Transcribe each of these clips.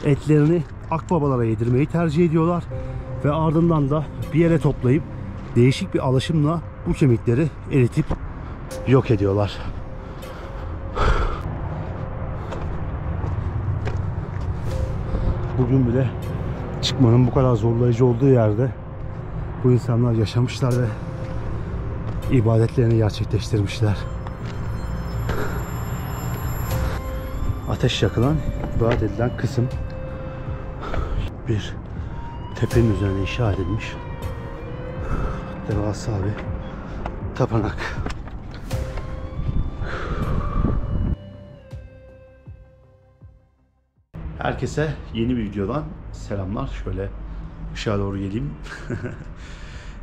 etlerini akbabalara yedirmeyi tercih ediyorlar. Ve ardından da bir yere toplayıp değişik bir alaşımla bu kemikleri eritip yok ediyorlar. Bugün bile çıkmanın bu kadar zorlayıcı olduğu yerde bu insanlar yaşamışlar ve ibadetlerini gerçekleştirmişler. Ateş yakılan, ibadet edilen kısım bir tepenin üzerine inşa edilmiş devasa bir tapınak. Herkese yeni bir videodan selamlar. Şöyle ışığa doğru geleyim.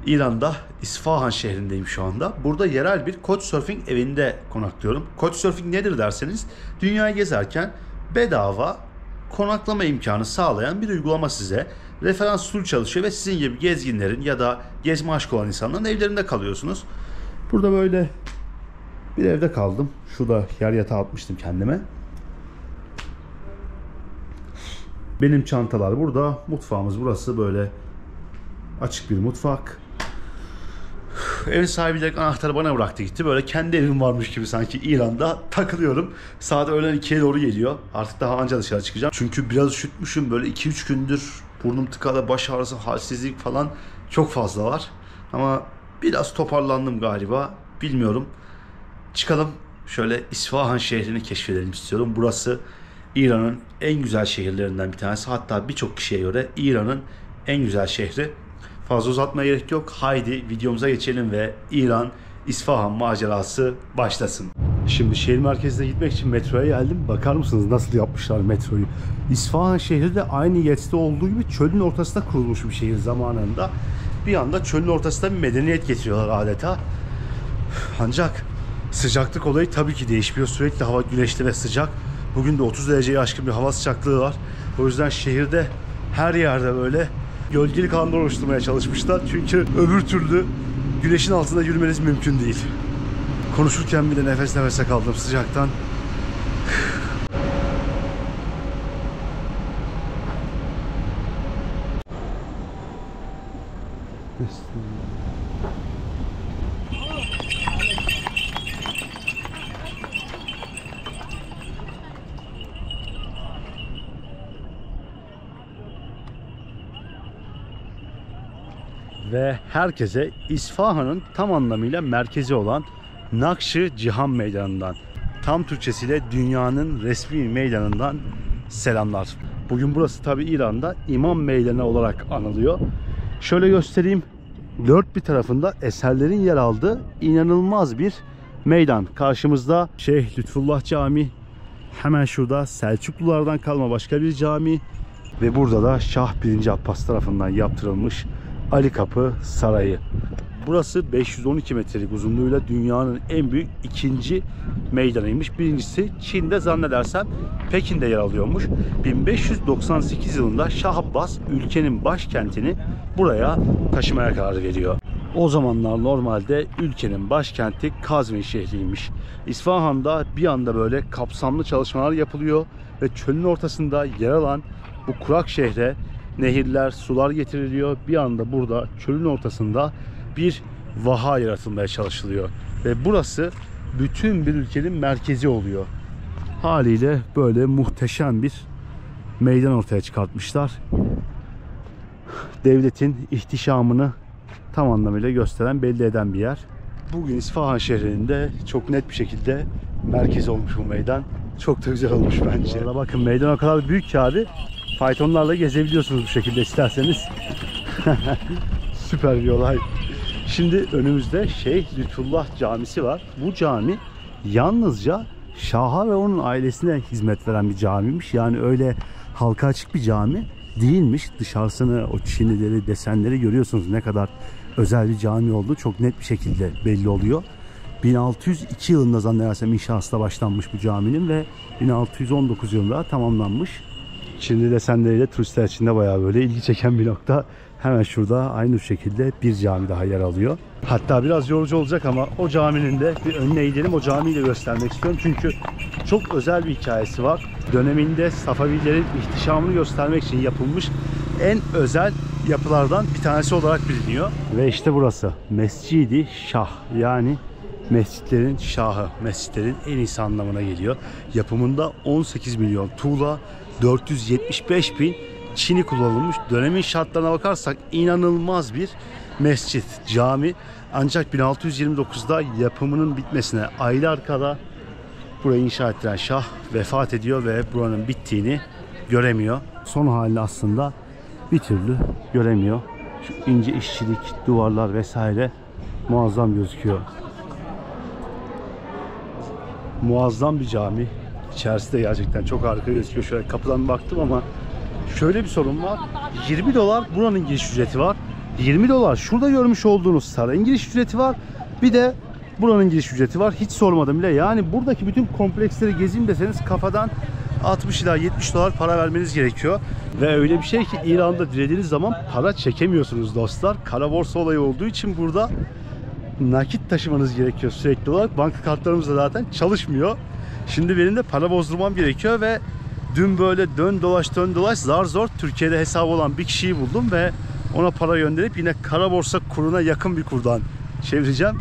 İran'da İsfahan şehrindeyim şu anda. Burada yerel bir Couchsurfing evinde konaklıyorum. Couchsurfing nedir derseniz, dünyayı gezerken bedava konaklama imkanı sağlayan bir uygulama size. Referans usulü çalışıyor ve sizin gibi gezginlerin ya da gezme aşkı olan insanların evlerinde kalıyorsunuz. Burada böyle bir evde kaldım. Şurada yer yatağı atmıştım kendime. Benim çantalar burada. Mutfağımız burası. Böyle açık bir mutfak. Evin sahibi de anahtarı bana bıraktı gitti. Böyle kendi evim varmış gibi sanki İran'da takılıyorum. Saat öğlen 2'ye doğru geliyor. Artık daha anca dışarı çıkacağım. Çünkü biraz üşütmüşüm. Böyle 2-3 gündür burnum tıkalı, baş ağrısı, halsizlik falan çok fazla var. Ama biraz toparlandım galiba. Bilmiyorum. Çıkalım. Şöyle İsfahan şehrini keşfedelim istiyorum. Burası İran'ın en güzel şehirlerinden bir tanesi. Hatta birçok kişiye göre İran'ın en güzel şehri. Fazla uzatmaya gerek yok. Haydi videomuza geçelim ve İran İsfahan macerası başlasın. Şimdi şehir merkezine gitmek için metroya geldim. Bakar mısınız nasıl yapmışlar metroyu? İsfahan şehri de aynı Yezid'de olduğu gibi çölün ortasında kurulmuş bir şehir zamanında. Bir anda çölün ortasında bir medeniyet getiriyorlar adeta. Ancak sıcaklık olayı tabii ki değişmiyor. Sürekli hava güneşli ve sıcak. Bugün de 30 dereceye aşkın bir hava sıcaklığı var. O yüzden şehirde her yerde böyle gölgelik alanlar oluşturmaya çalışmışlar. Çünkü öbür türlü güneşin altında yürümeniz mümkün değil. Konuşurken bile nefes nefese kaldım sıcaktan. Ve herkese İsfahan'ın tam anlamıyla merkezi olan Nakş-ı Cihan Meydanı'ndan, tam Türkçesiyle dünyanın resmi meydanından selamlar. Bugün burası tabi İran'da İmam Meydanı olarak anılıyor. Şöyle göstereyim. Dört bir tarafında eserlerin yer aldığı inanılmaz bir meydan. Karşımızda Şeyh Lütfullah Camii. Hemen şurada Selçuklulardan kalma başka bir cami. Ve burada da Şah 1. Abbas tarafından yaptırılmış Ali Kapı Sarayı. Burası 512 metrelik uzunluğuyla dünyanın en büyük ikinci meydanıymış. Birincisi Çin'de, zannedersem Pekin'de yer alıyormuş. 1598 yılında Şah Abbas ülkenin başkentini buraya taşımaya karar veriyor. O zamanlar normalde ülkenin başkenti Kazvin şehriymiş. İsfahan'da bir anda böyle kapsamlı çalışmalar yapılıyor ve çölün ortasında yer alan bu kurak şehre nehirler, sular getiriliyor. Bir anda burada çölün ortasında bir vaha yaratılmaya çalışılıyor. Ve burası bütün bir ülkenin merkezi oluyor. Haliyle böyle muhteşem bir meydan ortaya çıkartmışlar. Devletin ihtişamını tam anlamıyla gösteren, belli eden bir yer. Bugün İsfahan şehrinde çok net bir şekilde merkez olmuş bu meydan. Çok da güzel olmuş bence. Arada bakın meydan o kadar büyük ki abi, faytonlarla gezebiliyorsunuz bu şekilde isterseniz. Süper bir olay. Şimdi önümüzde Şeyh Lütfullah Camisi var. Bu cami yalnızca Şah'a ve onun ailesine hizmet veren bir camiymiş. Yani öyle halka açık bir cami değilmiş. Dışarısını, o çinileri, desenleri görüyorsunuz. Ne kadar özel bir cami olduğu çok net bir şekilde belli oluyor. 1602 yılında zannedersem inşası da başlanmış bu caminin ve 1619 yılında tamamlanmış. Çinli desenleriyle turistler için de bayağı böyle ilgi çeken bir nokta. Hemen şurada aynı şekilde bir cami daha yer alıyor. Hatta biraz yorucu olacak ama o caminin de bir önüne gidelim. O camiyi de göstermek istiyorum. Çünkü çok özel bir hikayesi var. Döneminde Safavilerin ihtişamını göstermek için yapılmış en özel yapılardan bir tanesi olarak biliniyor. Ve işte burası Mescid-i Şah, yani mescitlerin şahı, mescitlerin en iyisi anlamına geliyor. Yapımında 18 milyon tuğla, 475 bin çini kullanılmış. Dönemin şartlarına bakarsak inanılmaz bir mescit, cami. Ancak 1629'da yapımının bitmesine aylar kala burayı inşa ettiren şah vefat ediyor ve buranın bittiğini göremiyor. Son halini aslında bir türlü göremiyor. Şu ince işçilik, duvarlar vesaire muazzam gözüküyor. Muazzam bir cami. İçerisi de gerçekten çok harika gözüküyor. Şöyle kapıdan baktım ama şöyle bir sorun var. 20 dolar buranın giriş ücreti var. 20 dolar şurada görmüş olduğunuz sarayın giriş ücreti var. Bir de buranın giriş ücreti var. Hiç sormadım bile. Yani buradaki bütün kompleksleri gezeyim deseniz kafadan 60 ila 70 dolar para vermeniz gerekiyor. Ve öyle bir şey ki İran'da dilediğiniz zaman para çekemiyorsunuz dostlar. Kara borsa olayı olduğu için burada nakit taşımanız gerekiyor sürekli olarak. Banka kartlarımız da zaten çalışmıyor. Şimdi benim de para bozdurmam gerekiyor ve dün böyle dön dolaş zar zor Türkiye'de hesabı olan bir kişiyi buldum ve ona para gönderip yine kara borsa kuruna yakın bir kurdan çevireceğim.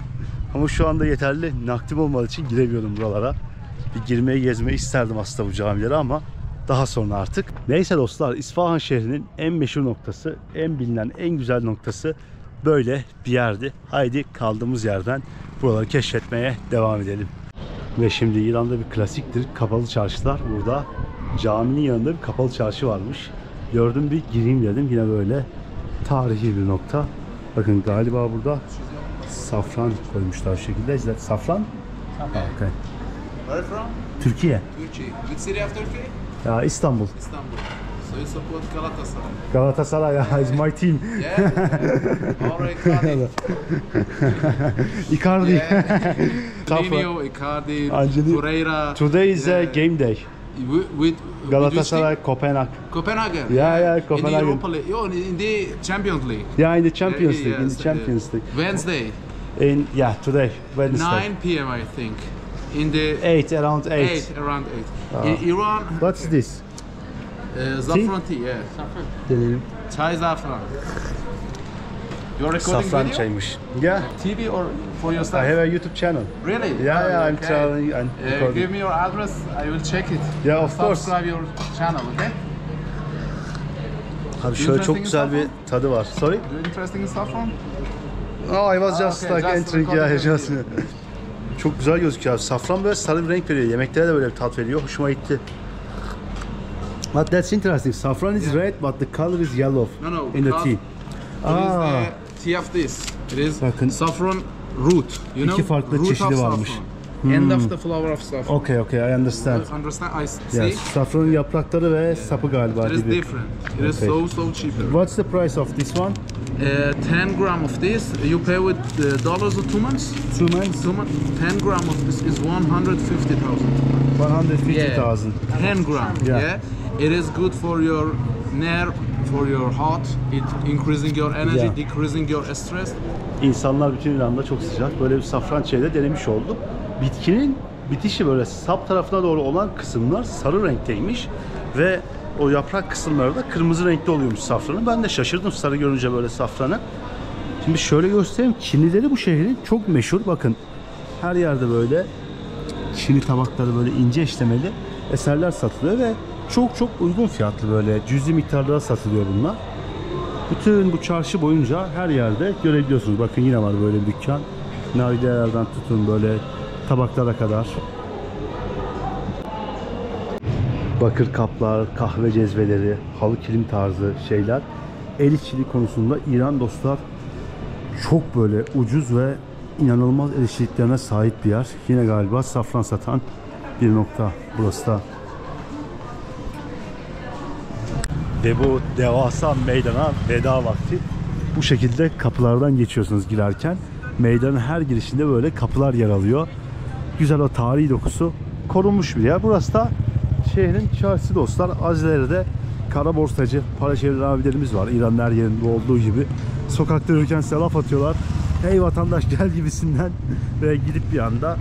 Ama şu anda yeterli nakdim olmadığı için giremiyorum buralara. Bir girmeyi gezmeyi isterdim aslında bu camilere ama daha sonra artık. Neyse dostlar, İsfahan şehrinin en meşhur noktası, en bilinen, en güzel noktası böyle bir yerdi. Haydi kaldığımız yerden buraları keşfetmeye devam edelim. Ve şimdi İran'da bir klasiktir kapalı çarşılar. Burada caminin yanında bir kapalı çarşı varmış. Gördüm, bir gireyim dedim. Yine böyle tarihi bir nokta. Bakın galiba burada safran koymuşlar şu şekilde. Is that safran? Okay. Okay. Where from? Türkiye. Turkey. Which city of Turkey? Ya İstanbul. Istanbul. So you support Galatasaray? Galatasaray is my team. Yeah. Or Icardi. Icardi. Yeah. Safran. Nino, Icardi, Angeli- Torreira. Today is a Yeah. game day. With Galatasaray, Kopenhag. Copenhagen. Yeah, In the Copenhagen. Europa League. Oh, in the Champions League. Yeah, in the Champions League. In Yes, the Champions League. Wednesday, Today, Wednesday. 9 p.m. I think. In the 8, around 8. 8, around 8. In Iran, What's this? saffron tea, yeah. Deneyelim. Chai saffron. You're recording Safran video? çaymış. Yeah, TV or for I yourself? have a YouTube channel. Really? Yeah, I'm Okay. traveling and recording. Give me your address, I will check it. Yeah, of course. Subscribe your channel, okay? Abi şöyle çok Interesting güzel bir saffron? tadı var. Sorry? Do you interesting in saffron? Oh, I was just okay, like just entering. Yeah, recording just. Çok güzel gözüküyor abi. Safran böyle sarı bir renk veriyor. Yemeklere de böyle bir tat veriyor. Hoşuma gitti. But that's interesting. Saffron is red, but the color is yellow No, in the because tea. There is Ah, the tea of this. It is Bakın. saffron root. You know? farklı root çeşidi of varmış. saffron. End of the flower of saffron. okay, I understand. Understand? I see. Yes, safranın yaprakları ve sapı galiba It is gibi. different. It is Okay. so cheaper. What's the price of this one? 10 gram of this, you pay with dollars or 2 months? 2 months? 2 months. 10 gram of this is 150,000. 150,000. 10 gram. Yeah. Yeah. It is good for your nerve, for your heart. It increasing your energy, Yeah. decreasing your stress. İnsanlar bütün İran'da çok sıcak. Böyle bir safran çayı da denemiş olduk. Bitkinin bitişi böyle sap tarafına doğru olan kısımlar sarı renkteymiş ve o yaprak kısımları da kırmızı renkte oluyormuş safranın. Ben de şaşırdım sarı görünce böyle safranı. Şimdi şöyle göstereyim. Çinileri bu şehrin çok meşhur. Bakın her yerde böyle Çini tabakları, böyle ince işlemeli eserler satılıyor ve çok uygun fiyatlı, böyle cüzi miktarlara satılıyor bunlar. Bütün bu çarşı boyunca her yerde görebiliyorsunuz. Bakın yine var böyle bir dükkan. Nariyelerden tutun böyle tabaklara kadar. Bakır kaplar, kahve cezveleri, halı kilim tarzı şeyler. El işçiliği konusunda İran dostlar çok böyle ucuz ve inanılmaz el işçiliklerine sahip bir yer. Yine galiba safran satan bir nokta burası da. Ve bu devasa meydana veda vakti. Bu şekilde kapılardan geçiyorsunuz girerken. Meydanın her girişinde böyle kapılar yer alıyor. Güzel o tarihi dokusu korunmuş bir yer. Burası da şehrin çarşısı dostlar. Az ileride kara borsacı, para çeviren abilerimiz var. İran'ın her yerinde olduğu gibi. Sokakta yürürken size laf atıyorlar. Hey vatandaş gel gibisinden ve gidip bir anda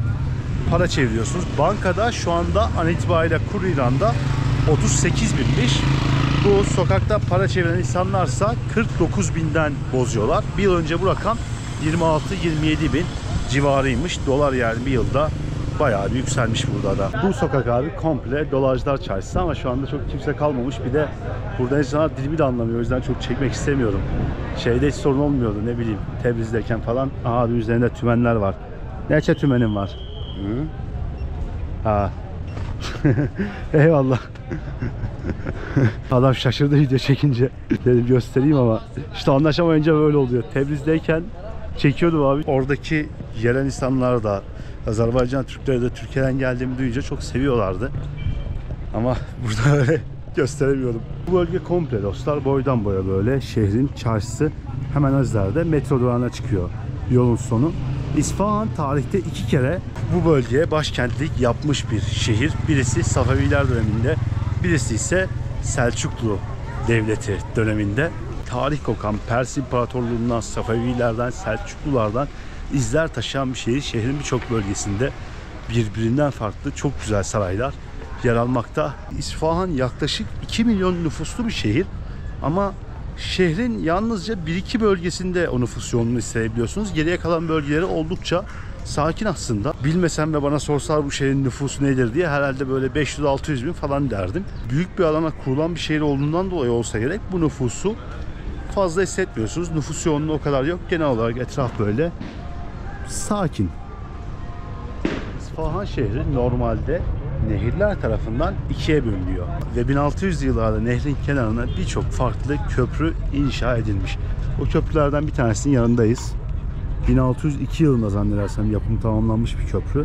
para çeviriyorsunuz. Bankada şu anda an itibariyle kur İran'da 38 binmiş. Bu sokakta para çeviren insanlarsa 49 binden bozuyorlar. Bir yıl önce bu rakam 26-27 bin civarıymış. Dolar yani bir yılda bayağı bir yükselmiş burada da. Bu sokak abi komple dolarcılar çarşısı ama şu anda çok kimse kalmamış. Bir de burada insanlar dilimi de anlamıyor. O yüzden çok çekmek istemiyorum. Şeyde hiç sorun olmuyordu ne bileyim Tebriz'deyken falan. Abi üzerinde tümenler var. Neçe tümenin var? Hı? Ha. Eyvallah. Adam şaşırdı video çekince. Dedim göstereyim ama işte anlaşamayınca böyle oluyor. Tebriz'deyken çekiyordum abi. Oradaki yerel insanlar da Azerbaycan Türkleri de Türkiye'den geldiğimi duyunca çok seviyorlardı. Ama burada öyle gösteremiyorum. Bu bölge komple dostlar boydan boya böyle şehrin çarşısı hemen özlerde metro durağına çıkıyor yolun sonu. İsfahan tarihte 2 kere bu bölgeye başkentlik yapmış bir şehir. Birisi Safeviler döneminde, birisi ise Selçuklu Devleti döneminde. Tarih kokan Pers İmparatorluğundan, Safevilerden, Selçuklulardan izler taşıyan bir şehir. Şehrin birçok bölgesinde birbirinden farklı çok güzel saraylar yer almakta. İsfahan yaklaşık 2 milyon nüfuslu bir şehir ama şehrin yalnızca 1-2 bölgesinde o nüfus yoğunluğunu hissedebiliyorsunuz. Geriye kalan bölgeleri oldukça sakin aslında. Bilmesem ve bana sorsalar bu şehrin nüfusu nedir diye herhalde böyle 500-600 bin falan derdim. Büyük bir alana kurulan bir şehir olduğundan dolayı olsa gerek bu nüfusu fazla hissetmiyorsunuz. Nüfus yoğunluğu o kadar yok. Genel olarak etraf böyle sakin. İsfahan şehri normalde nehirler tarafından ikiye bölünüyor ve 1600'lü yıllarda nehrin kenarına birçok farklı köprü inşa edilmiş. O köprülerden bir tanesinin yanındayız. 1602 yılında zannedersem yapımı tamamlanmış bir köprü.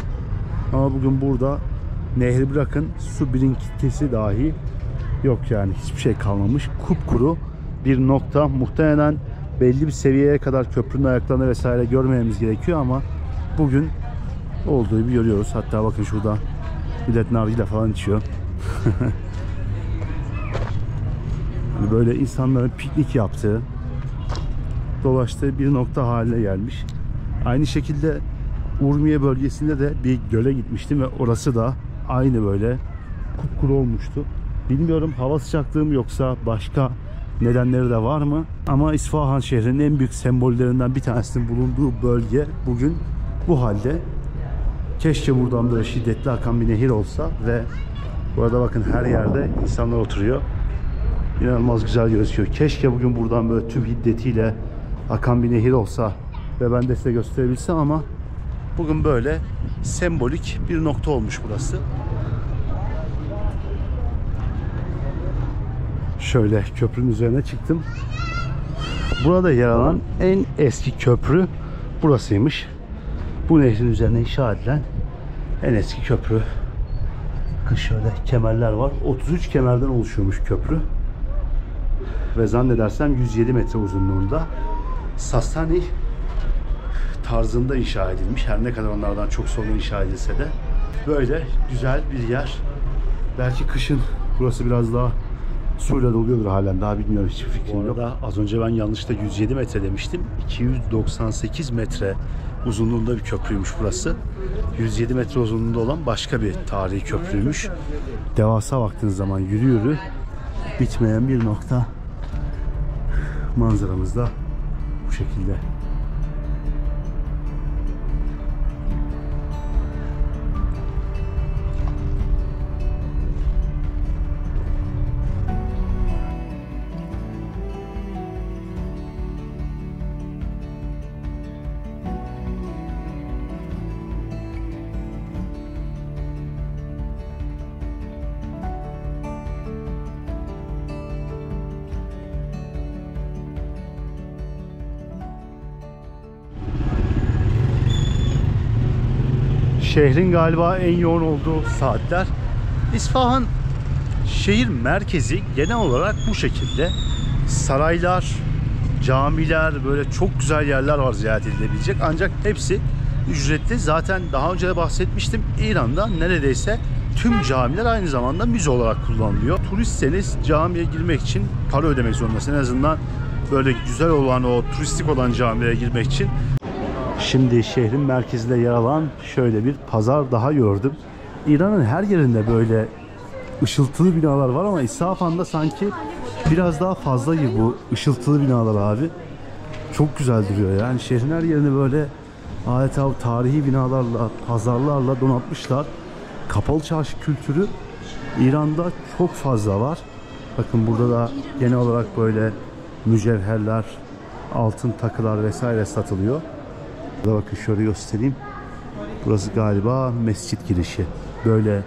Ama bugün burada nehri bırakın su birinkisi dahi yok yani hiçbir şey kalmamış. Kupkuru bir nokta. Muhtemelen belli bir seviyeye kadar köprünün ayaklarını vesaire görmememiz gerekiyor ama bugün olduğu gibi görüyoruz. Hatta bakın şurada millet nargile falan içiyor. Hani böyle insanların piknik yaptığı, dolaştığı bir nokta haline gelmiş. Aynı şekilde Urmiye bölgesinde de bir göle gitmiştim ve orası da aynı böyle kupkuru olmuştu. Bilmiyorum hava sıcaklığı mı yoksa başka nedenleri de var mı? Ama İsfahan şehrinin en büyük sembollerinden bir tanesinin bulunduğu bölge bugün bu halde. Keşke buradan böyle şiddetli akan bir nehir olsa ve burada bakın her yerde insanlar oturuyor. İnanılmaz güzel gözüküyor. Keşke bugün buradan böyle tüm hiddetiyle akan bir nehir olsa ve ben de size gösterebilsem ama bugün böyle sembolik bir nokta olmuş burası. Şöyle köprünün üzerine çıktım. Burada yer alan en eski köprü burasıymış. Bu nehrin üzerine inşa edilen en eski köprü. Bakın şöyle kemerler var. 33 kemerden oluşuyormuş köprü. Ve zannedersem 107 metre uzunluğunda. Sasani tarzında inşa edilmiş. Her ne kadar onlardan çok sonra inşa edilse de. Böyle güzel bir yer. Belki kışın burası biraz daha suyla doluyordur halen. Daha bilmiyorum, hiçbir fikrim yok. Az önce ben yanlışlıkla 107 metre demiştim. 298 metre uzunluğunda bir köprüymüş burası. 107 metre uzunluğunda olan başka bir tarihi köprüymüş. Devasa baktığınız zaman yürü yürü bitmeyen bir nokta. Manzaramız da bu şekilde. Şehrin galiba en yoğun olduğu saatler. İsfahan şehir merkezi genel olarak bu şekilde. Saraylar, camiler, böyle çok güzel yerler var ziyaret edilebilecek. Ancak hepsi ücretli. Zaten daha önce de bahsetmiştim. İran'da neredeyse tüm camiler aynı zamanda müze olarak kullanılıyor. Turistseniz camiye girmek için para ödemek zorundasın. En azından böyle güzel olan, o turistik olan camilere girmek için. Şimdi şehrin merkezinde yer alan şöyle bir pazar daha gördüm. İran'ın her yerinde böyle ışıltılı binalar var ama İsfahan'da sanki biraz daha fazla gibi bu ışıltılı binalar abi. Çok güzel duruyor yani, şehrin her yerini böyle adeta tarihi binalarla, pazarlarla donatmışlar. Kapalı çarşı kültürü İran'da çok fazla var. Bakın burada da genel olarak böyle mücevherler, altın takılar vesaire satılıyor. Burada bakın şöyle göstereyim. Burası galiba mescit girişi. Böyle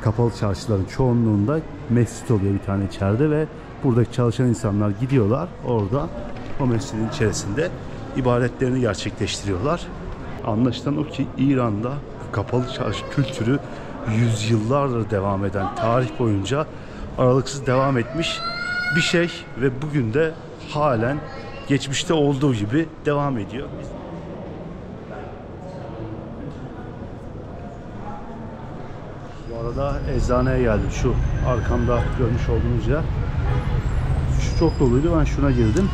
kapalı çarşıların çoğunluğunda mescit oluyor bir tane içeride ve buradaki çalışan insanlar gidiyorlar orada o mescidin içerisinde ibadetlerini gerçekleştiriyorlar. Anlaşılan o ki İran'da kapalı çarşı kültürü yüzyıllardır devam eden, tarih boyunca aralıksız devam etmiş bir şey ve bugün de halen geçmişte olduğu gibi devam ediyor. Bu arada eczaneye geldim. Şu arkamda görmüş olduğunuz yer. Şu çok doluydu. Ben şuna girdim.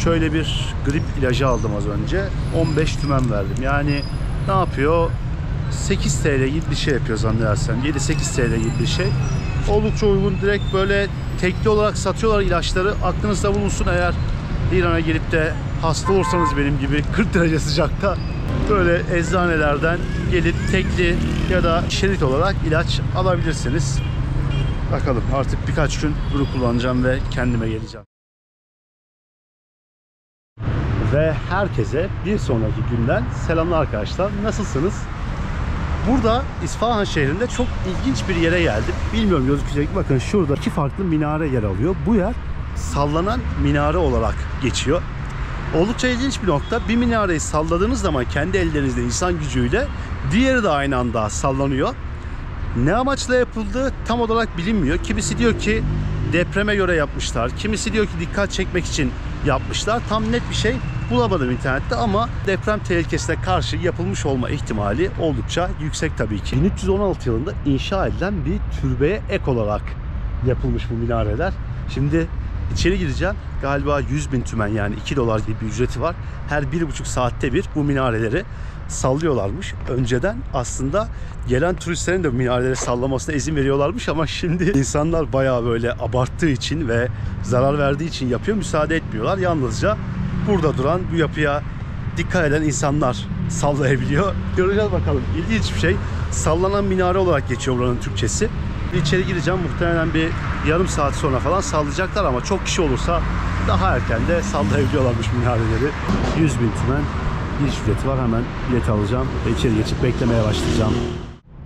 Şöyle bir grip ilacı aldım az önce. 15 tümen verdim. Yani ne yapıyor? 8 TL gibi bir şey yapıyor zannedersem. 7-8 TL gibi bir şey. Oldukça uygun. Direkt böyle tekli olarak satıyorlar ilaçları. Aklınızda bulunsun, eğer İran'a gelip de hasta olursanız benim gibi 40 derece sıcakta böyle eczanelerden gelip tekli ya da şerit olarak ilaç alabilirsiniz. Bakalım, artık birkaç gün bunu kullanacağım ve kendime geleceğim. Ve herkese bir sonraki günden selamlar arkadaşlar. Nasılsınız? Burada İsfahan şehrinde çok ilginç bir yere geldim. Bilmiyorum gözükecek. Bakın şurada 2 farklı minare yer alıyor. Bu yer sallanan minare olarak geçiyor. Oldukça ilginç bir nokta. Bir minareyi salladığınız zaman kendi ellerinizle, insan gücüyle, diğeri de aynı anda sallanıyor. Ne amaçla yapıldığı tam olarak bilinmiyor. Kimisi diyor ki depreme göre yapmışlar. Kimisi diyor ki dikkat çekmek için yapmışlar. Tam net bir şey bulamadım internette ama deprem tehlikesine karşı yapılmış olma ihtimali oldukça yüksek tabii ki. 1316 yılında inşa edilen bir türbeye ek olarak yapılmış bu minareler. Şimdi içeri gireceğim. Galiba 100.000 tümen, yani 2 dolar gibi bir ücreti var. Her 1,5 saatte bir bu minareleri sallıyorlarmış. Önceden aslında gelen turistlerin de minareleri sallamasına izin veriyorlarmış ama şimdi insanlar bayağı böyle abarttığı için ve zarar verdiği için yapıyor, müsaade etmiyorlar. Yalnızca burada duran, bu yapıya dikkat eden insanlar sallayabiliyor. Göreceğiz bakalım. İlginç bir şey. Sallanan minare olarak geçiyor buranın Türkçesi. İçeri gireceğim. Muhtemelen bir yarım saat sonra falan sallayacaklar ama çok kişi olursa daha erken de sallayabiliyorlarmış minareleri. 100.000 tümen giriş ücreti var. Hemen bilet alacağım ve içeri geçip beklemeye başlayacağım.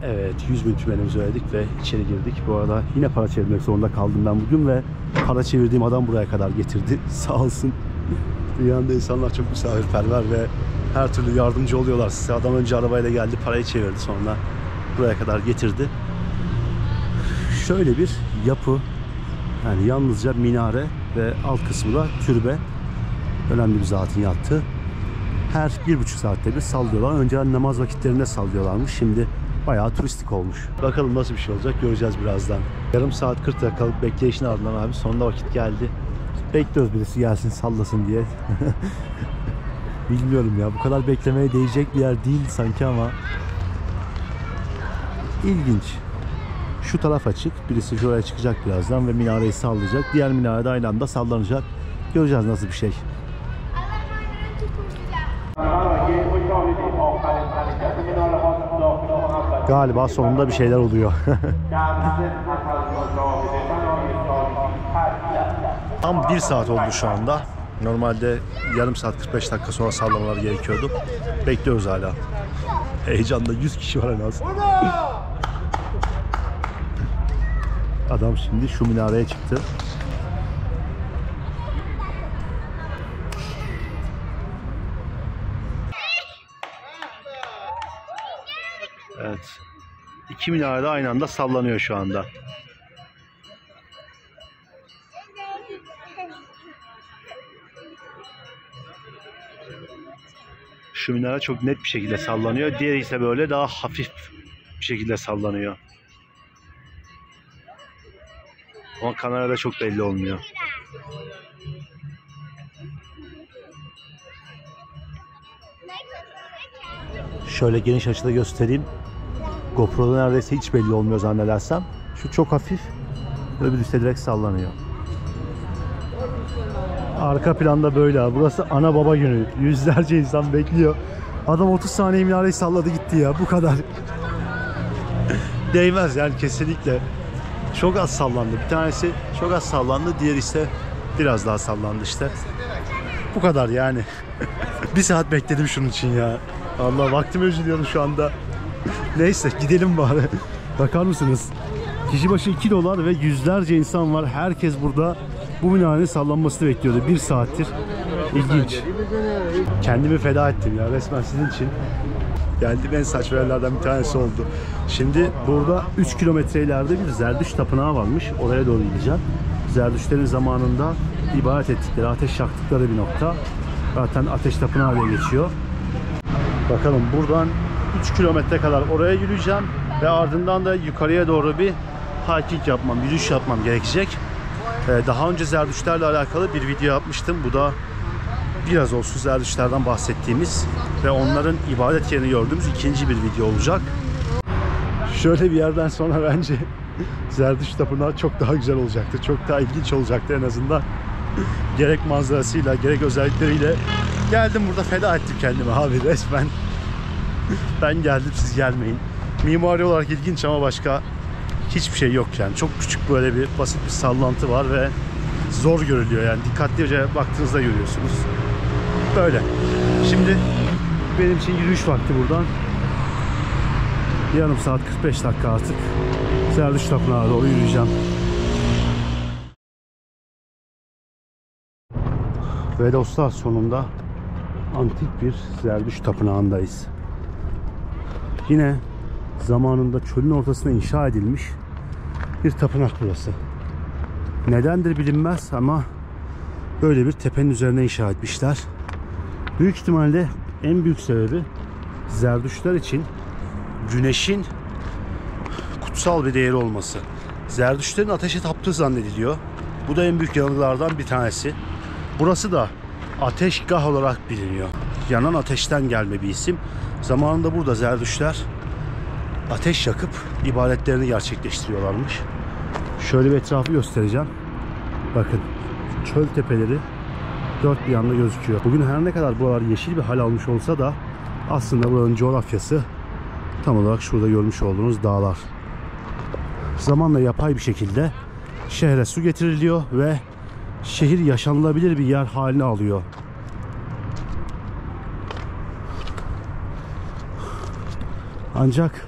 Evet, 100.000 tümenimizi ödedik ve içeri girdik. Bu arada yine para çevirmek zorunda kaldım ben bugün ve para çevirdiğim adam buraya kadar getirdi. Sağ olsun. Dünyada insanlar çok misafirperver ve her türlü yardımcı oluyorlar size. Adam önce arabayla geldi, parayı çevirdi, sonra buraya kadar getirdi. Şöyle bir yapı, yani yalnızca minare ve alt kısmı da türbe. Önemli bir zatın yattığı. Her 1,5 saatte bir sallıyorlar. Önceden namaz vakitlerinde sallıyorlarmış. Şimdi bayağı turistik olmuş. Bakalım nasıl bir şey olacak, göreceğiz birazdan. Yarım saat 40 dakikalık bekleyişin ardından abi sonunda vakit geldi. Bekliyoruz birisi gelsin sallasın diye. Bilmiyorum ya, bu kadar beklemeye değecek bir yer değil sanki ama ilginç. Şu taraf açık. Birisi şuraya çıkacak birazdan ve minareyi sallayacak. Diğer minare de aynı anda sallanacak. Göreceğiz nasıl bir şey. Galiba sonunda bir şeyler oluyor. Tam 1 saat oldu şu anda. Normalde yarım saat 45 dakika sonra sallamalar gerekiyordu. Bekliyoruz hala. Heyecanda 100 kişi var en az. Adam şimdi şu minareye çıktı. Evet. 2 minare de aynı anda sallanıyor şu anda. Şu minare çok net bir şekilde sallanıyor. Diğeri ise böyle daha hafif bir şekilde sallanıyor. Ama kamerada çok belli olmuyor. Şöyle geniş açıda göstereyim. GoPro'da neredeyse hiç belli olmuyor zannedersem. Şu çok hafif. Öbür üstte direkt sallanıyor. Arka planda böyle abi. Burası ana baba günü. Yüzlerce insan bekliyor. Adam 30 saniye minareyi salladı gitti ya. Bu kadar. Değmez yani kesinlikle. Çok az sallandı. Bir tanesi çok az sallandı. Diğeri ise biraz daha sallandı işte. Bu kadar yani. Bir saat bekledim şunun için ya. Allah vaktimi üzülüyorum şu anda. Neyse gidelim bari. Bakar mısınız? Kişi başı $2 ve yüzlerce insan var. Herkes burada bu minarenin sallanmasını bekliyordu. 1 saattir. İlginç. Kendimi feda ettim ya resmen sizin için. Geldiğim en saçma yerlerden bir tanesi oldu. Şimdi burada 3 kilometre ileride bir Zerdüşt tapınağı varmış. Oraya doğru gideceğim. Zerdüştlerin zamanında ibadet ettikleri, ateş yaktıkları bir nokta. Zaten ateş tapınağı diye geçiyor. Bakalım buradan 3 kilometre kadar oraya yürüyeceğim. Ve ardından da yukarıya doğru bir hiking yapmam, yürüyüş yapmam gerekecek. Daha önce Zerdüştlerle alakalı bir video yapmıştım. Bu da biraz olsun Zerdüştlerden bahsettiğimiz ve onların ibadet yerini gördüğümüz ikinci bir video olacak. Şöyle bir yerden sonra bence Zerdüşt tapınağı çok daha güzel olacaktı. Çok daha ilginç olacaktı en azından. Gerek manzarasıyla, gerek özellikleriyle. Geldim burada feda ettim kendimi abi resmen. Ben geldim siz gelmeyin. Mimari olarak ilginç ama başka hiçbir şey yok yani. Çok küçük böyle bir basit bir sallantı var ve zor görülüyor yani. Dikkatlice baktığınızda görüyorsunuz. Böyle. Şimdi benim için yürüyüş vakti buradan. Yarım saat 45 dakika artık Zerdüşt tapınağına doğru yürüyeceğim. Ve dostlar sonunda antik bir Zerdüşt tapınağındayız. Yine zamanında çölün ortasına inşa edilmiş bir tapınak burası. Nedendir bilinmez ama böyle bir tepenin üzerine inşa etmişler. Büyük ihtimalle en büyük sebebi Zerdüştler için güneşin kutsal bir değeri olması. Zerdüştlerin ateşe taptığı zannediliyor. Bu da en büyük yanılgılardan bir tanesi. Burası da ateşgah olarak biliniyor. Yanan ateşten gelme bir isim. Zamanında burada Zerdüştler ateş yakıp ibadetlerini gerçekleştiriyorlarmış. Şöyle bir etrafı göstereceğim. Bakın çöl tepeleri dört bir yanda gözüküyor. Bugün her ne kadar buralar yeşil bir hal almış olsa da aslında buranın coğrafyası tam olarak şurada görmüş olduğunuz dağlar. Zamanla yapay bir şekilde şehre su getiriliyor ve şehir yaşanılabilir bir yer haline alıyor. Ancak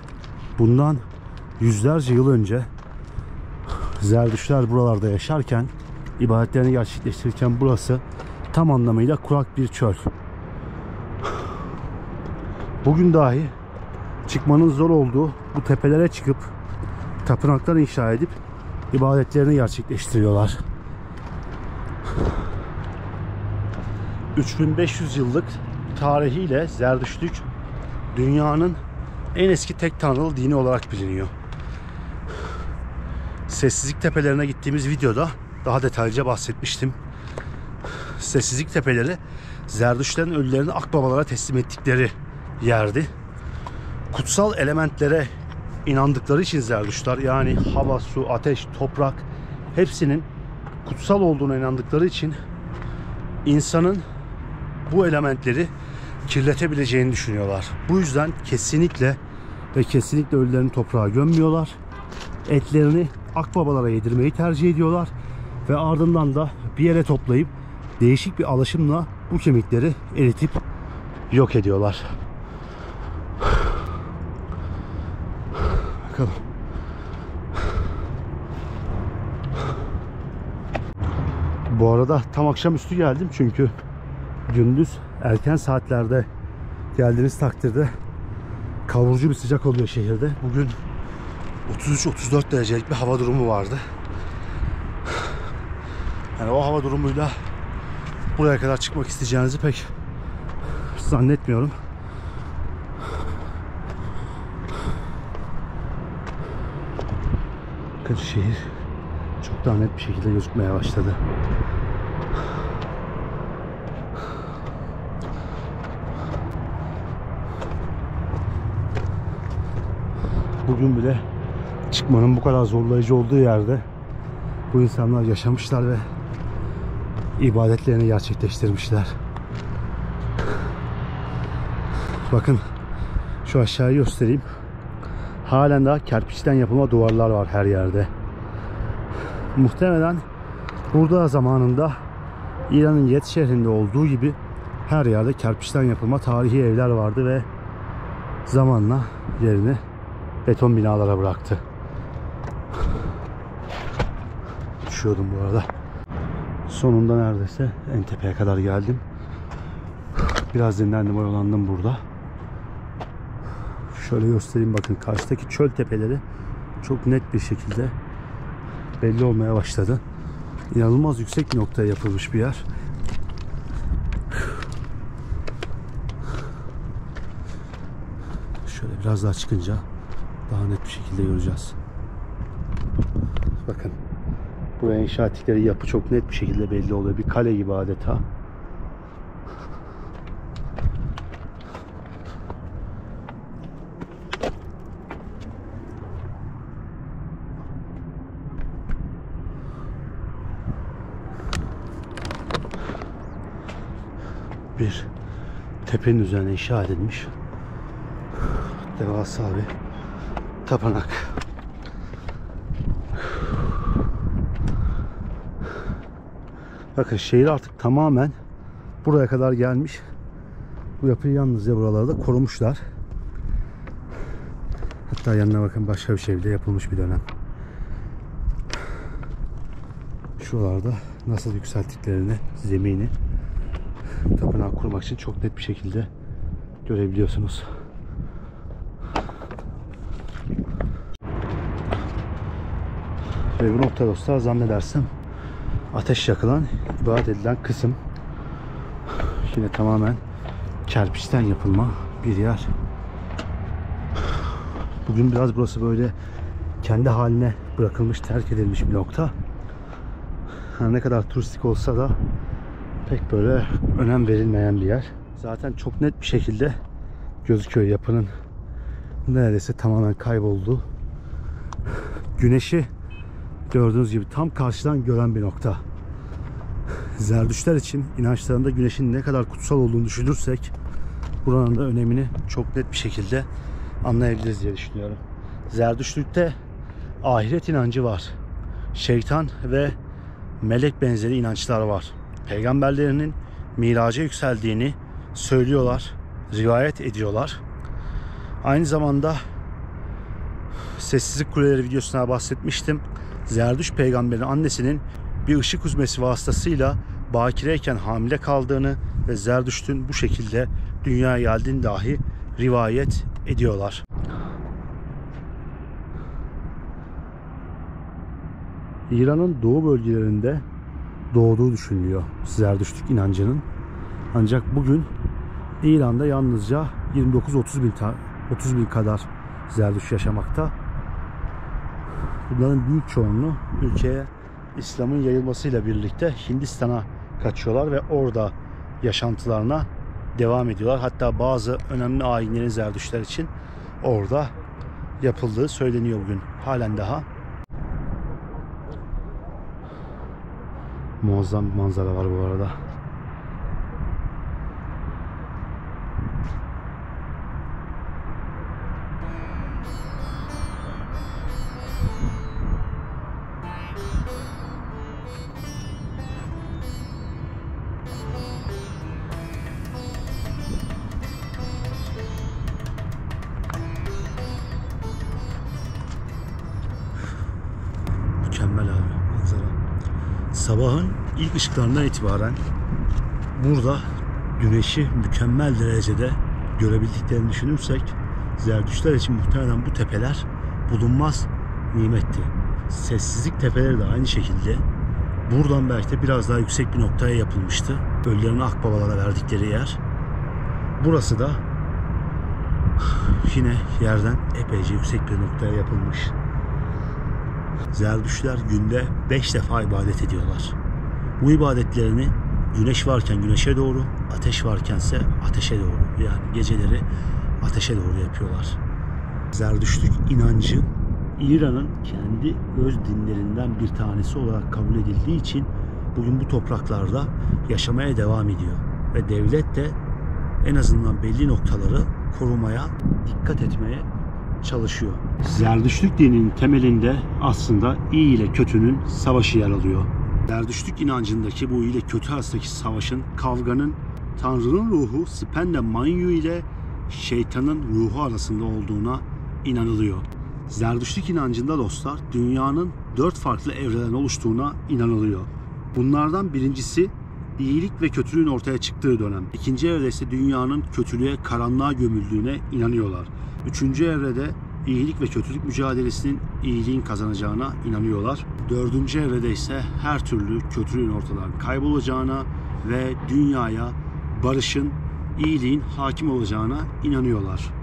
bundan yüzlerce yıl önce Zerdüştler buralarda yaşarken, ibadetlerini gerçekleştirirken burası tam anlamıyla kurak bir çöl. Bugün dahi çıkmanın zor olduğu bu tepelere çıkıp tapınaklar inşa edip ibadetlerini gerçekleştiriyorlar. 3500 yıllık tarihiyle Zerdüştlük dünyanın en eski tek tanrılı dini olarak biliniyor. Sessizlik tepelerine gittiğimiz videoda daha detaylıca bahsetmiştim. Sessizlik tepeleri Zerdüştlerin ölülerini akbabalara teslim ettikleri yerdi. Kutsal elementlere inandıkları için Zerdüştler, yani hava, su, ateş, toprak hepsinin kutsal olduğuna inandıkları için insanın bu elementleri kirletebileceğini düşünüyorlar. Bu yüzden kesinlikle ve kesinlikle ölülerini toprağa gömmüyorlar. Etlerini akbabalara yedirmeyi tercih ediyorlar ve ardından da bir yere toplayıp değişik bir alaşımla bu kemikleri eritip yok ediyorlar. Bakalım. Bu arada tam akşamüstü geldim çünkü gündüz erken saatlerde geldiğiniz takdirde kavurucu bir sıcak oluyor şehirde. Bugün 33-34 derecelik bir hava durumu vardı. Yani o hava durumuyla buraya kadar çıkmak isteyeceğinizi pek zannetmiyorum. Bakın şehir çok çok daha net bir şekilde gözükmeye başladı. Bugün bile çıkmanın bu kadar zorlayıcı olduğu yerde bu insanlar yaşamışlar ve ibadetlerini gerçekleştirmişler. Bakın şu aşağıyı göstereyim. Halen daha kerpiçten yapılma duvarlar var her yerde. Muhtemelen burada zamanında İran'ın Yezd şehrinde olduğu gibi her yerde kerpiçten yapılma tarihi evler vardı ve zamanla yerini beton binalara bıraktı. Düşüyordum bu arada. Sonunda neredeyse en tepeye kadar geldim. Biraz dinlendim, oyalandım burada. Şöyle göstereyim, bakın karşıdaki çöl tepeleri çok net bir şekilde belli olmaya başladı. İnanılmaz yüksek bir noktaya yapılmış bir yer. Şöyle biraz daha çıkınca daha net bir şekilde göreceğiz. Bakın buraya inşa ettikleri yapı çok net bir şekilde belli oluyor. Bir kale gibi adeta. Bir tepenin üzerine inşa edilmiş devasa bir tapınak. Bakın şehir artık tamamen buraya kadar gelmiş. Bu yapıyı yalnızca buralarda korumuşlar. Hatta yanına bakın başka bir şey bile yapılmış bir dönem. Şuralarda nasıl yükselttiklerini, zemini tapınak kurmak için çok net bir şekilde görebiliyorsunuz. Ve bu nokta dostlar zannedersem ateş yakılan, ibadet edilen kısım. Yine tamamen kerpiçten yapılma bir yer. Bugün biraz burası böyle kendi haline bırakılmış, terk edilmiş bir nokta. Ne kadar turistik olsa da pek böyle önem verilmeyen bir yer. Zaten çok net bir şekilde gözüküyor yapının neredeyse tamamen kaybolduğu. Güneşi gördüğünüz gibi tam karşıdan gören bir nokta. Zerdüştler için inançlarında güneşin ne kadar kutsal olduğunu düşünürsek buranın da önemini çok net bir şekilde anlayabiliriz diye düşünüyorum. Zerdüştlükte ahiret inancı var. Şeytan ve melek benzeri inançlar var. Peygamberlerinin miraca yükseldiğini söylüyorlar, rivayet ediyorlar. Aynı zamanda Sessizlik Kuleleri videosuna bahsetmiştim. Zerdüşt peygamberin annesinin bir ışık hüzmesi vasıtasıyla bakireyken hamile kaldığını ve Zerdüşt'ün bu şekilde dünyaya geldiğini dahi rivayet ediyorlar. İran'ın doğu bölgelerinde doğduğu düşünülüyor Zerdüştlük inancının. Ancak bugün İran'da yalnızca 29-30 bin kadar Zerdüşt yaşamakta. Bunların büyük çoğunluğu ülkeye İslam'ın yayılmasıyla birlikte Hindistan'a kaçıyorlar ve orada yaşantılarına devam ediyorlar. Hatta bazı önemli ayinlerin Zerdüştler için orada yapıldığı söyleniyor bugün. Halen daha. Muazzam bir manzara var bu arada. Mükemmel abi manzara. Sabahın ilk ışıklarından itibaren burada güneşi mükemmel derecede görebildiklerini düşünürsek Zerdüştler için muhtemelen bu tepeler bulunmaz nimetti. Sessizlik tepeleri de aynı şekilde buradan belki de biraz daha yüksek bir noktaya yapılmıştı. Ölülerin akbabalara verdikleri yer. Burası da yine yerden epeyce yüksek bir noktaya yapılmış. Zerdüştler günde 5 defa ibadet ediyorlar. Bu ibadetlerini güneş varken güneşe doğru, ateş varkense ateşe doğru, yani geceleri ateşe doğru yapıyorlar. Zerdüştlük inancı İran'ın kendi öz dinlerinden bir tanesi olarak kabul edildiği için bugün bu topraklarda yaşamaya devam ediyor. Ve devlet de en azından belli noktaları korumaya, dikkat etmeye çalışıyor. Zerdüştlük dininin temelinde aslında iyi ile kötünün savaşı yer alıyor. Zerdüştlük inancındaki bu iyi ile kötü arasındaki savaşın, kavganın Tanrı'nın ruhu Spende Manyu ile şeytanın ruhu arasında olduğuna inanılıyor. Zerdüştlük inancında dostlar, dünyanın 4 farklı evreden oluştuğuna inanılıyor. Bunlardan birincisi iyilik ve kötülüğün ortaya çıktığı dönem. İkinci evrede ise dünyanın kötülüğe, karanlığa gömüldüğüne inanıyorlar. Üçüncü evrede iyilik ve kötülük mücadelesinin iyiliğin kazanacağına inanıyorlar. Dördüncü evrede ise her türlü kötülüğün ortadan kaybolacağına ve dünyaya barışın, iyiliğin hakim olacağına inanıyorlar.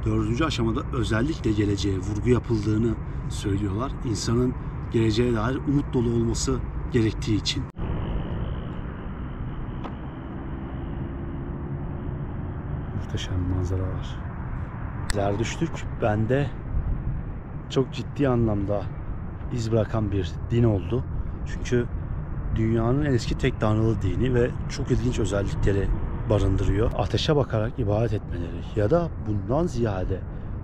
Dördüncü aşamada özellikle geleceğe vurgu yapıldığını söylüyorlar. İnsanın geleceğe dair umut dolu olması gerektiği için. Muhteşem manzara var. Zerdüştlük bende çok ciddi anlamda iz bırakan bir din oldu. Çünkü dünyanın en eski tek tanrılı dini ve çok ilginç özellikleri barındırıyor. Ateşe bakarak ibadet etmeleri ya da bundan ziyade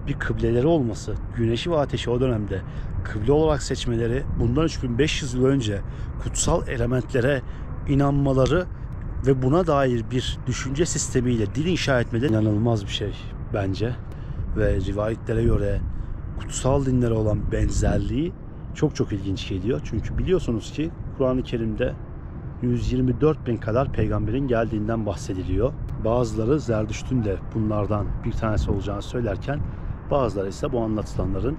bir kıbleleri olması, güneşi ve ateşi o dönemde kıble olarak seçmeleri, bundan 3500 yıl önce kutsal elementlere inanmaları ve buna dair bir düşünce sistemiyle din inşa etmeleri inanılmaz bir şey bence. Ve rivayetlere göre kutsal dinlere olan benzerliği çok ilginç geliyor. Çünkü biliyorsunuz ki Kur'an-ı Kerim'de 124 bin kadar peygamberin geldiğinden bahsediliyor. Bazıları Zerdüşt'ün de bunlardan bir tanesi olacağını söylerken bazıları ise bu anlatılanların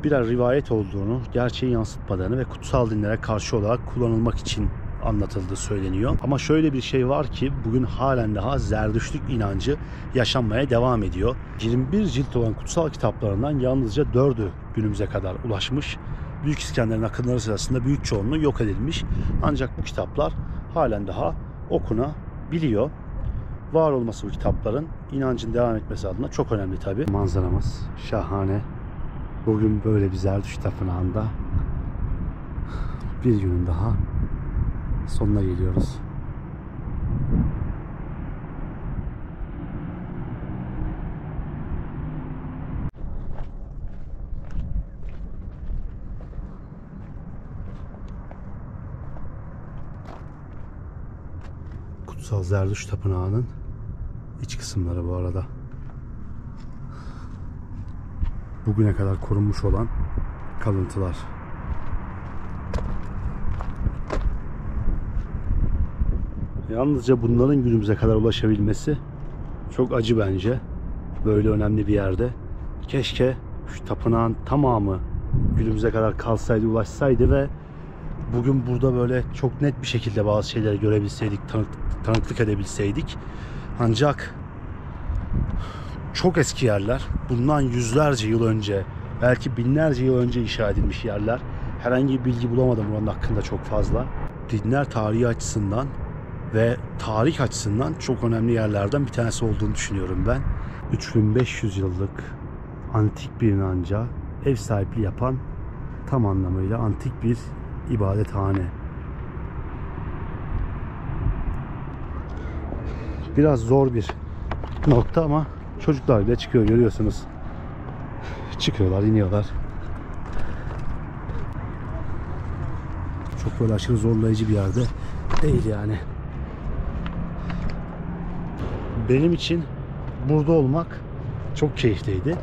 birer rivayet olduğunu, gerçeği yansıtmadığını ve kutsal dinlere karşı olarak kullanılmak için anlatıldığı söyleniyor. Ama şöyle bir şey var ki bugün halen daha Zerdüştlük inancı yaşanmaya devam ediyor. 21 cilt olan kutsal kitaplarından yalnızca 4'ü günümüze kadar ulaşmış. Büyük İskender'in akınları sırasında büyük çoğunluğu yok edilmiş. Ancak bu kitaplar halen daha okunabiliyor. Var olması bu kitapların inancın devam etmesi adına çok önemli tabii. Manzaramız şahane. Bugün böyle bir Zerdüşt tapınağında bir günün daha sonuna geliyoruz. Kutsal Zerdüşt Tapınağı'nın iç kısımları bu arada. Bugüne kadar korunmuş olan kalıntılar. Yalnızca bunların günümüze kadar ulaşabilmesi çok acı bence. Böyle önemli bir yerde. Keşke şu tapınağın tamamı günümüze kadar kalsaydı, ulaşsaydı ve bugün burada böyle çok net bir şekilde bazı şeyleri görebilseydik, tanıklık edebilseydik. Ancak çok eski yerler, bundan yüzlerce yıl önce, belki binlerce yıl önce inşa edilmiş yerler. Herhangi bir bilgi bulamadım buranın hakkında çok fazla. Dinler tarihi açısından ve tarih açısından çok önemli yerlerden bir tanesi olduğunu düşünüyorum ben. 3500 yıllık antik bir inanca ev sahipliği yapan tam anlamıyla antik bir ibadethane. Biraz zor bir nokta ama çocuklar bile çıkıyor, görüyorsunuz. Çıkıyorlar, iniyorlar. Çok böyle aşırı zorlayıcı bir yerde değil yani. Benim için burada olmak çok keyifliydi.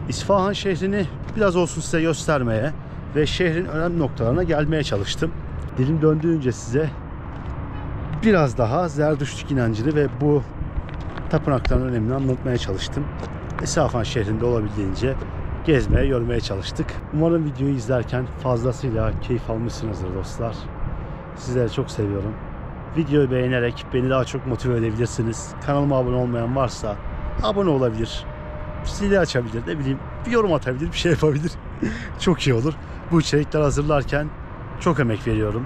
İsfahan şehrini biraz olsun size göstermeye ve şehrin önemli noktalarına gelmeye çalıştım. Dilim döndüğünce size biraz daha Zerdüştlük inancını ve bu tapınakların önemini anlatmaya çalıştım. İsfahan şehrinde olabildiğince gezmeye, görmeye çalıştık. Umarım videoyu izlerken fazlasıyla keyif almışsınızdır dostlar. Sizleri çok seviyorum. Videoyu beğenerek beni daha çok motive edebilirsiniz. Kanalıma abone olmayan varsa abone olabilir. Zili açabilir, ne bileyim, bir yorum atabilir, bir şey yapabilir. Çok iyi olur. Bu içerikler hazırlarken çok emek veriyorum.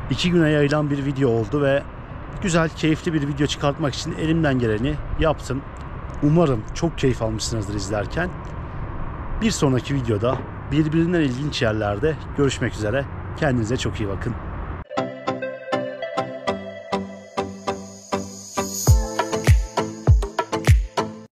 2 güne yayılan bir video oldu ve güzel, keyifli bir video çıkartmak için elimden geleni yaptım. Umarım çok keyif almışsınızdır izlerken. Bir sonraki videoda birbirinden ilginç yerlerde görüşmek üzere. Kendinize çok iyi bakın.